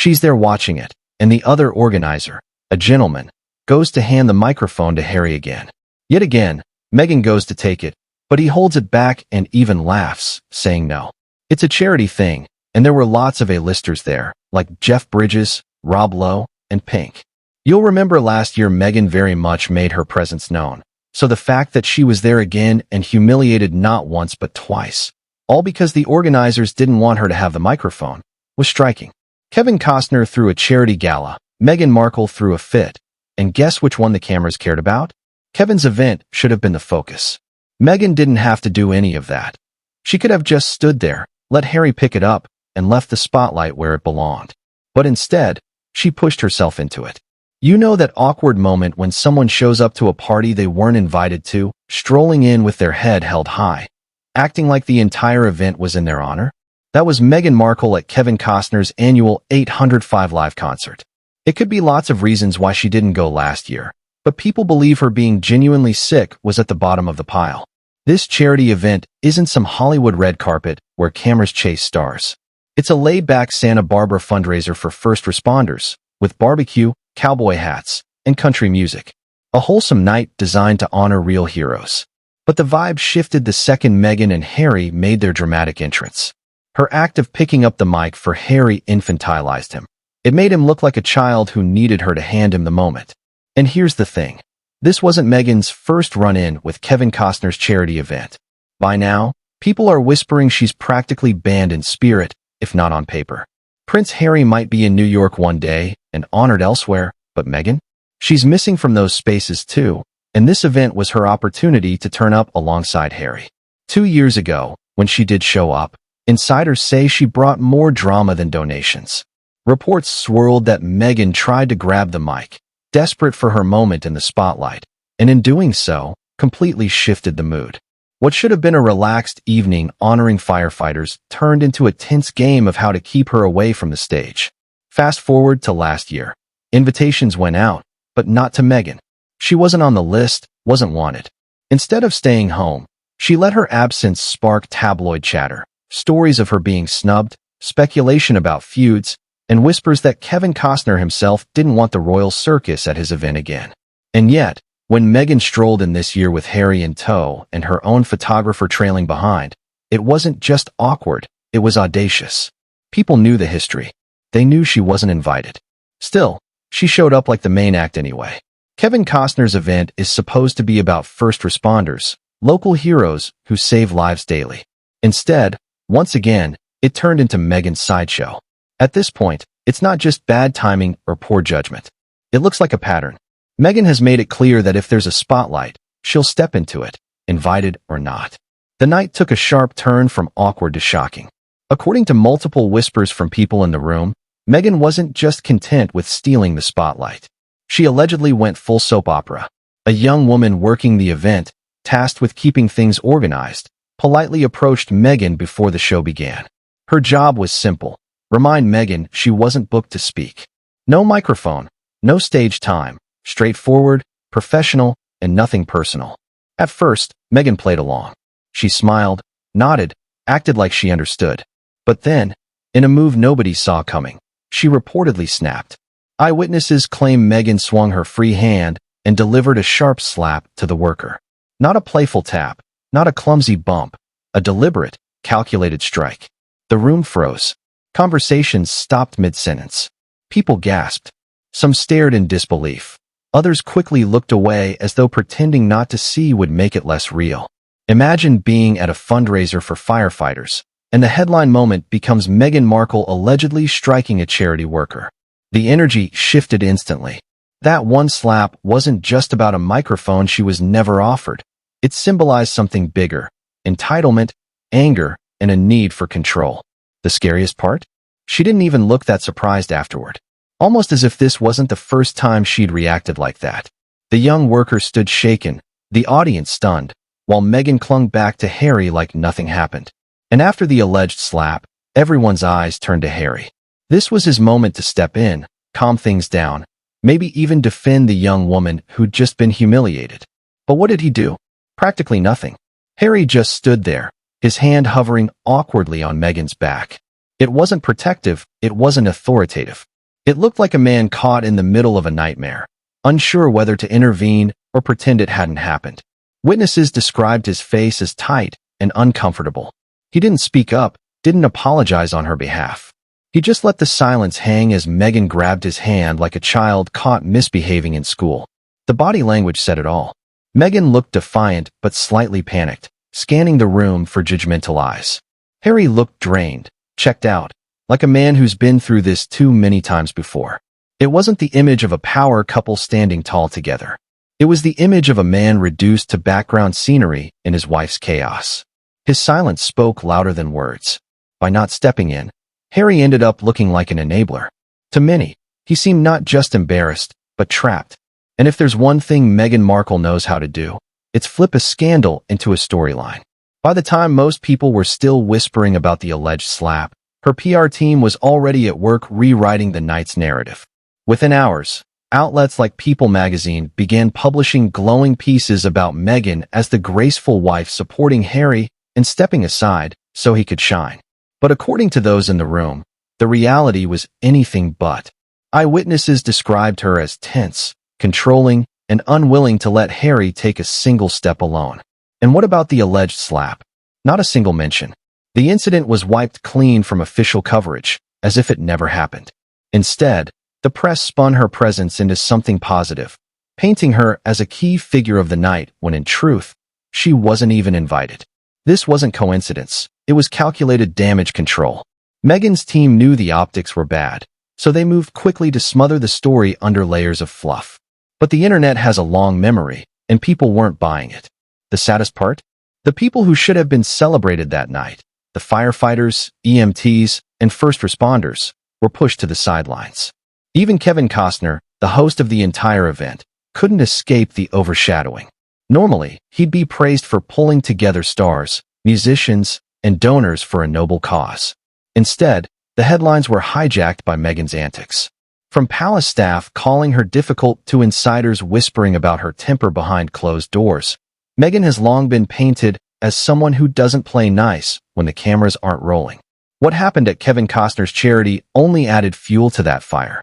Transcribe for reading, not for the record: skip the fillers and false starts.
She's there watching it, and the other organizer, a gentleman, goes to hand the microphone to Harry again. Yet again, Meghan goes to take it, but he holds it back and even laughs, saying no. It's a charity thing, and there were lots of A-listers there, like Jeff Bridges, Rob Lowe, and Pink. You'll remember last year Meghan very much made her presence known, so the fact that she was there again and humiliated not once but twice, all because the organizers didn't want her to have the microphone, was striking. Kevin Costner threw a charity gala, Meghan Markle threw a fit, and guess which one the cameras cared about? Kevin's event should have been the focus. Meghan didn't have to do any of that. She could have just stood there, let Harry pick it up, and left the spotlight where it belonged. But instead, she pushed herself into it. You know that awkward moment when someone shows up to a party they weren't invited to, strolling in with their head held high, acting like the entire event was in their honor? That was Meghan Markle at Kevin Costner's annual 805 Live concert. It could be lots of reasons why she didn't go last year, but people believe her being genuinely sick was at the bottom of the pile. This charity event isn't some Hollywood red carpet where cameras chase stars. It's a laid-back Santa Barbara fundraiser for first responders, with barbecue, cowboy hats, and country music. A wholesome night designed to honor real heroes. But the vibe shifted the second Meghan and Harry made their dramatic entrance. Her act of picking up the mic for Harry infantilized him. It made him look like a child who needed her to hand him the moment. And here's the thing. This wasn't Meghan's first run-in with Kevin Costner's charity event. By now, people are whispering she's practically banned in spirit, if not on paper. Prince Harry might be in New York one day and honored elsewhere, but Meghan? She's missing from those spaces too, and this event was her opportunity to turn up alongside Harry. 2 years ago, when she did show up, insiders say she brought more drama than donations. Reports swirled that Meghan tried to grab the mic, desperate for her moment in the spotlight, and in doing so, completely shifted the mood. What should have been a relaxed evening honoring firefighters turned into a tense game of how to keep her away from the stage. Fast forward to last year. Invitations went out, but not to Meghan. She wasn't on the list, wasn't wanted. Instead of staying home, she let her absence spark tabloid chatter, stories of her being snubbed, speculation about feuds, and whispers that Kevin Costner himself didn't want the royal circus at his event again. And yet, when Meghan strolled in this year with Harry in tow and her own photographer trailing behind, it wasn't just awkward, it was audacious. People knew the history. They knew she wasn't invited. Still, she showed up like the main act anyway. Kevin Costner's event is supposed to be about first responders, local heroes who save lives daily. Instead, once again, it turned into Meghan's sideshow. At this point, it's not just bad timing or poor judgment. It looks like a pattern. Meghan has made it clear that if there's a spotlight, she'll step into it, invited or not. The night took a sharp turn from awkward to shocking. According to multiple whispers from people in the room, Meghan wasn't just content with stealing the spotlight. She allegedly went full soap opera. A young woman working the event, tasked with keeping things organized, politely approached Meghan before the show began. Her job was simple. Remind Meghan she wasn't booked to speak. No microphone, no stage time. Straightforward, professional, and nothing personal. At first, Meghan played along. She smiled, nodded, acted like she understood. But then, in a move nobody saw coming, she reportedly snapped. Eyewitnesses claim Meghan swung her free hand and delivered a sharp slap to the worker. Not a playful tap, not a clumsy bump, a deliberate, calculated strike. The room froze. Conversations stopped mid-sentence. People gasped. Some stared in disbelief. Others quickly looked away as though pretending not to see would make it less real. Imagine being at a fundraiser for firefighters, and the headline moment becomes Meghan Markle allegedly striking a charity worker. The energy shifted instantly. That one slap wasn't just about a microphone she was never offered. It symbolized something bigger: entitlement, anger, and a need for control. The scariest part? She didn't even look that surprised afterward. Almost as if this wasn't the first time she'd reacted like that. The young worker stood shaken, the audience stunned, while Meghan clung back to Harry like nothing happened. And after the alleged slap, everyone's eyes turned to Harry. This was his moment to step in, calm things down, maybe even defend the young woman who'd just been humiliated. But what did he do? Practically nothing. Harry just stood there, his hand hovering awkwardly on Meghan's back. It wasn't protective, it wasn't authoritative. It looked like a man caught in the middle of a nightmare, unsure whether to intervene or pretend it hadn't happened. Witnesses described his face as tight and uncomfortable. He didn't speak up, didn't apologize on her behalf. He just let the silence hang as Meghan grabbed his hand like a child caught misbehaving in school. The body language said it all. Meghan looked defiant but slightly panicked, scanning the room for judgmental eyes. Harry looked drained, checked out, like a man who's been through this too many times before. It wasn't the image of a power couple standing tall together. It was the image of a man reduced to background scenery in his wife's chaos. His silence spoke louder than words. By not stepping in, Harry ended up looking like an enabler. To many, he seemed not just embarrassed, but trapped. And if there's one thing Meghan Markle knows how to do, it's flip a scandal into a storyline. By the time most people were still whispering about the alleged slap, her PR team was already at work rewriting the night's narrative. Within hours, outlets like People magazine began publishing glowing pieces about Meghan as the graceful wife supporting Harry and stepping aside so he could shine. But according to those in the room, the reality was anything but. Eyewitnesses described her as tense, controlling, and unwilling to let Harry take a single step alone. And what about the alleged slap? Not a single mention. The incident was wiped clean from official coverage, as if it never happened. Instead, the press spun her presence into something positive, painting her as a key figure of the night when in truth, she wasn't even invited. This wasn't coincidence. It was calculated damage control. Meghan's team knew the optics were bad, so they moved quickly to smother the story under layers of fluff. But the internet has a long memory, and people weren't buying it. The saddest part? The people who should have been celebrated that night, the firefighters, EMTs, and first responders, were pushed to the sidelines. Even Kevin Costner, the host of the entire event, couldn't escape the overshadowing. Normally, he'd be praised for pulling together stars, musicians, and donors for a noble cause. Instead, the headlines were hijacked by Meghan's antics. From palace staff calling her difficult to insiders whispering about her temper behind closed doors, Meghan has long been painted as someone who doesn't play nice when the cameras aren't rolling. What happened at Kevin Costner's charity only added fuel to that fire.